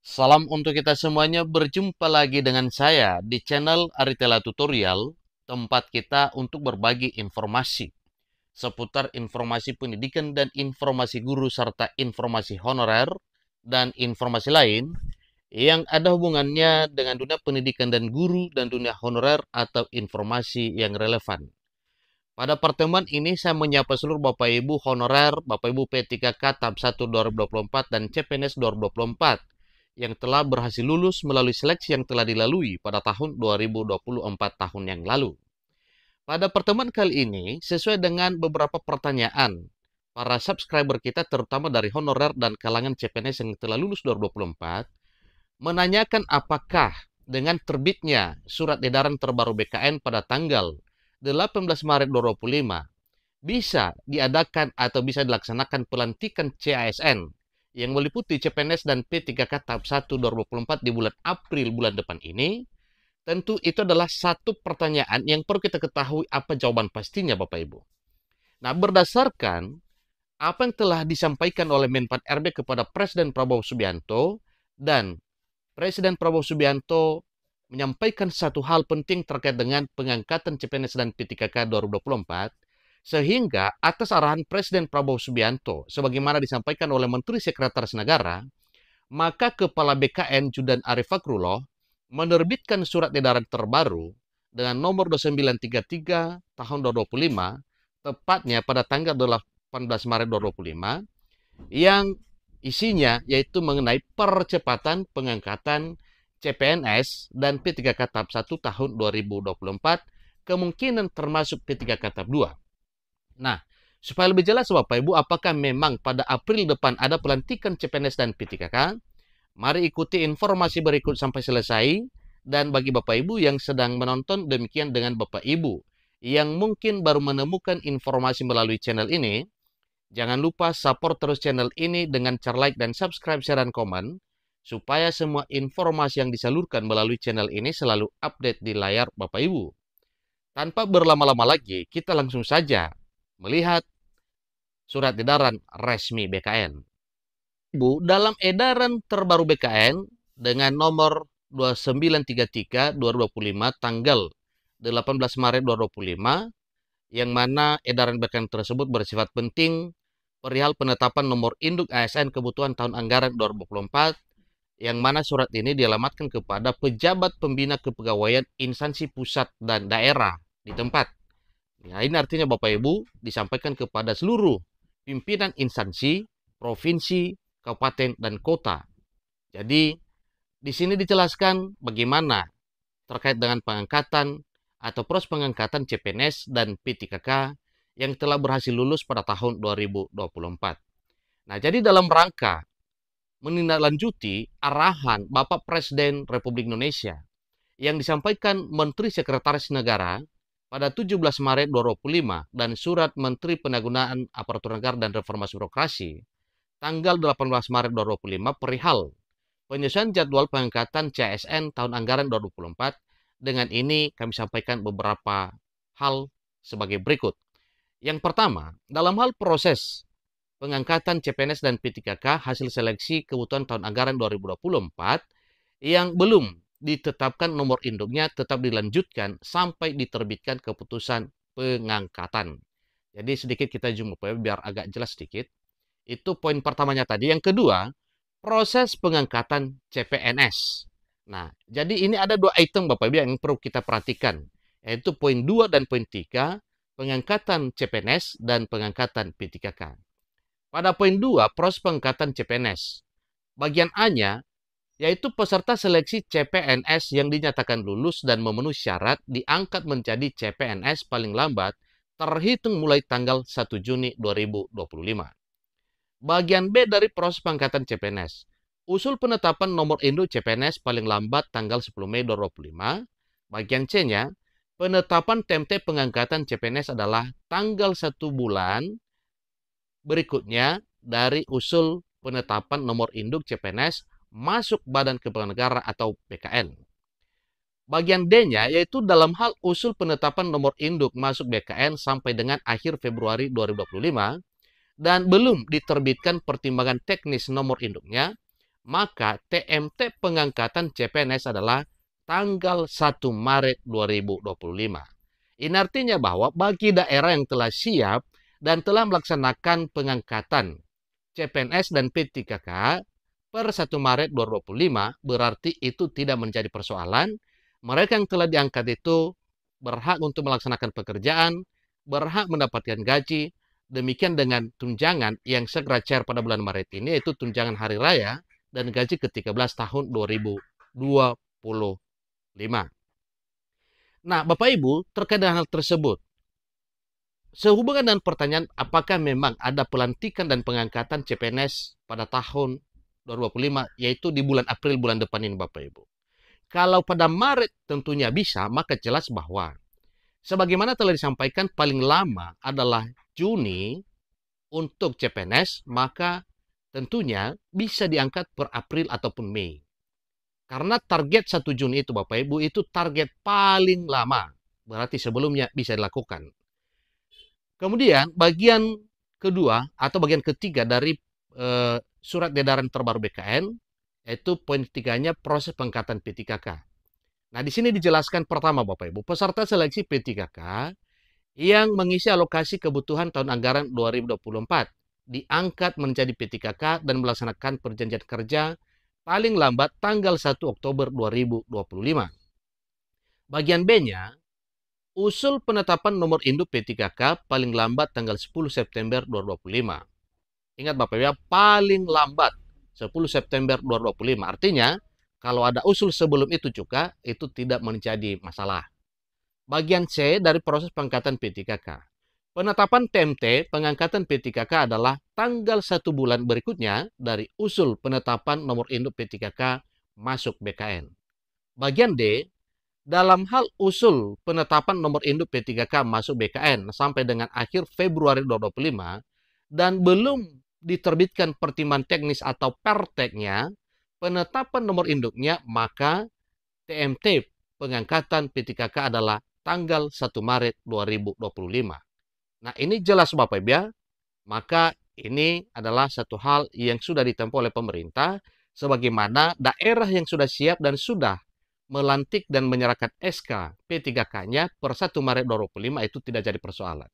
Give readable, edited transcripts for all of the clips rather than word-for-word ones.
Salam untuk kita semuanya, berjumpa lagi dengan saya di channel Aritela Tutorial, tempat kita untuk berbagi informasi seputar informasi pendidikan dan informasi guru serta informasi honorer dan informasi lain yang ada hubungannya dengan dunia pendidikan dan guru dan dunia honorer atau informasi yang relevan. Pada pertemuan ini saya menyapa seluruh Bapak Ibu honorer, Bapak Ibu P3K tahap 1 2024 dan CPNS 2024 yang telah berhasil lulus melalui seleksi yang telah dilalui pada tahun 2024 tahun yang lalu. Pada pertemuan kali ini, sesuai dengan beberapa pertanyaan para subscriber kita terutama dari honorer dan kalangan CPNS yang telah lulus 2024, menanyakan apakah dengan terbitnya surat edaran terbaru BKN pada tanggal 18 Maret 2025 bisa diadakan atau bisa dilaksanakan pelantikan CASN yang meliputi CPNS dan P3K tahap 1 2024 di bulan April bulan depan ini. Tentu itu adalah satu pertanyaan yang perlu kita ketahui apa jawaban pastinya Bapak Ibu. Nah, berdasarkan apa yang telah disampaikan oleh Menpan RB kepada Presiden Prabowo Subianto, dan Presiden Prabowo Subianto menyampaikan satu hal penting terkait dengan pengangkatan CPNS dan P3K 2024, sehingga atas arahan Presiden Prabowo Subianto, sebagaimana disampaikan oleh Menteri Sekretaris Negara, maka Kepala BKN Judan Arif Fakrullah menerbitkan surat edaran terbaru dengan nomor 2933 tahun 2025, tepatnya pada tanggal 18 Maret 2025, yang isinya yaitu mengenai percepatan pengangkatan CPNS dan P3K tahap 1 tahun 2024, kemungkinan termasuk P3K tahap 2. Nah, supaya lebih jelas Bapak Ibu, apakah memang pada April depan ada pelantikan CPNS dan P3K? Mari ikuti informasi berikut sampai selesai. Dan bagi Bapak Ibu yang sedang menonton, demikian dengan Bapak Ibu yang mungkin baru menemukan informasi melalui channel ini, jangan lupa support terus channel ini dengan cara like dan subscribe, share, dan komen, supaya semua informasi yang disalurkan melalui channel ini selalu update di layar Bapak Ibu. Tanpa berlama-lama lagi, kita langsung saja melihat surat edaran resmi BKN. Bu, dalam edaran terbaru BKN dengan nomor 2933 2025 tanggal 18 Maret 2025, yang mana edaran BKN tersebut bersifat penting perihal penetapan nomor induk ASN kebutuhan tahun anggaran 2024, yang mana surat ini dialamatkan kepada pejabat pembina kepegawaian instansi pusat dan daerah di tempat. Ya, ini artinya Bapak Ibu disampaikan kepada seluruh pimpinan instansi, provinsi, kabupaten, dan kota. Jadi, di sini dijelaskan bagaimana terkait dengan pengangkatan atau proses pengangkatan CPNS dan P3K yang telah berhasil lulus pada tahun 2024. Nah, jadi dalam rangka menindaklanjuti arahan Bapak Presiden Republik Indonesia yang disampaikan Menteri Sekretaris Negara pada 17 Maret 2025 dan Surat Menteri Pendayagunaan Aparatur Negara dan Reformasi Birokrasi tanggal 18 Maret 2025 perihal penyesuaian jadwal pengangkatan CASN tahun anggaran 2024. Dengan ini kami sampaikan beberapa hal sebagai berikut. Yang pertama, dalam hal proses pengangkatan CPNS dan P3K hasil seleksi kebutuhan tahun anggaran 2024 yang belum ditetapkan nomor induknya tetap dilanjutkan sampai diterbitkan keputusan pengangkatan. Jadi sedikit kita zoom biar agak jelas sedikit. Itu poin pertamanya tadi. Yang kedua, proses pengangkatan CPNS. Nah, jadi ini ada dua item Bapak Ibu yang perlu kita perhatikan, yaitu poin 2 dan poin 3, pengangkatan CPNS dan pengangkatan P3K. Pada poin 2, proses pengangkatan CPNS. Bagian A-nya, yaitu peserta seleksi CPNS yang dinyatakan lulus dan memenuhi syarat diangkat menjadi CPNS paling lambat terhitung mulai tanggal 1 Juni 2025. Bagian B dari proses pengangkatan CPNS. Usul penetapan nomor induk CPNS paling lambat tanggal 10 Mei 2025. Bagian C-nya, penetapan TMT pengangkatan CPNS adalah tanggal 1 bulan berikutnya dari usul penetapan nomor induk CPNS masuk Badan Kepegawaian Negara atau BKN. Bagian D-nya yaitu dalam hal usul penetapan nomor induk masuk BKN sampai dengan akhir Februari 2025 dan belum diterbitkan pertimbangan teknis nomor induknya, maka TMT pengangkatan CPNS adalah tanggal 1 Maret 2025. Ini artinya bahwa bagi daerah yang telah siap dan telah melaksanakan pengangkatan CPNS dan P3K per 1 Maret 2025, berarti itu tidak menjadi persoalan. Mereka yang telah diangkat itu berhak untuk melaksanakan pekerjaan, berhak mendapatkan gaji, demikian dengan tunjangan yang segera cair pada bulan Maret ini, yaitu tunjangan hari raya dan gaji ke-13 tahun 2025. Nah, Bapak Ibu, terkait dengan hal tersebut, sehubungan dengan pertanyaan apakah memang ada pelantikan dan pengangkatan CPNS pada tahun 2025, yaitu di bulan April bulan depan ini Bapak Ibu. Kalau pada Maret tentunya bisa, maka jelas bahwa sebagaimana telah disampaikan paling lama adalah Juni untuk CPNS, maka tentunya bisa diangkat per April ataupun Mei. Karena target 1 Juni itu Bapak Ibu itu target paling lama. Berarti sebelumnya bisa dilakukan. Kemudian bagian kedua atau bagian ketiga dari surat edaran terbaru BKN, yaitu poin ketiganya proses pengangkatan P3K. Nah, di sini dijelaskan pertama Bapak Ibu, peserta seleksi P3K yang mengisi alokasi kebutuhan tahun anggaran 2024 diangkat menjadi P3K dan melaksanakan perjanjian kerja paling lambat tanggal 1 Oktober 2025. Bagian B-nya, usul penetapan nomor induk P3K paling lambat tanggal 10 September 2025. Ingat Bapak ya, paling lambat 10 September 2025. Artinya, kalau ada usul sebelum itu juga, itu tidak menjadi masalah. Bagian C dari proses pengangkatan P3K. Penetapan TMT pengangkatan P3K adalah tanggal 1 bulan berikutnya dari usul penetapan nomor induk P3K masuk BKN. Bagian D, dalam hal usul penetapan nomor induk P3K masuk BKN sampai dengan akhir Februari 2025 dan belum diterbitkan pertimbangan teknis atau perteknya, penetapan nomor induknya, maka TMT pengangkatan P3K adalah tanggal 1 Maret 2025. Nah, ini jelas Bapak Ibu ya. Maka ini adalah satu hal yang sudah ditempuh oleh pemerintah sebagaimana daerah yang sudah siap dan sudah melantik dan menyerahkan SK P3K-nya per 1 Maret 2025 itu tidak jadi persoalan.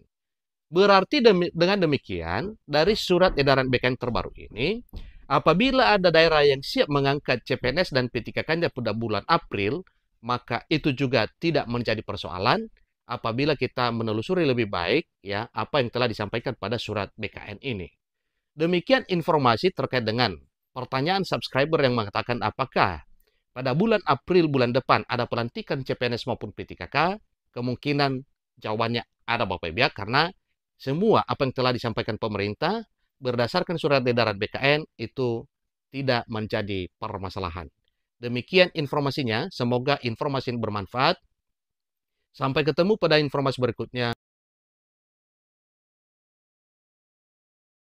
Berarti dengan demikian, dari surat edaran BKN terbaru ini, apabila ada daerah yang siap mengangkat CPNS dan P3K-nya pada bulan April, maka itu juga tidak menjadi persoalan apabila kita menelusuri lebih baik ya apa yang telah disampaikan pada surat BKN ini. Demikian informasi terkait dengan pertanyaan subscriber yang mengatakan apakah pada bulan April bulan depan ada pelantikan CPNS maupun P3K, kemungkinan jawabannya ada Bapak Ibu ya, karena semua apa yang telah disampaikan pemerintah berdasarkan surat edaran BKN itu tidak menjadi permasalahan. Demikian informasinya, semoga informasi ini bermanfaat. Sampai ketemu pada informasi berikutnya.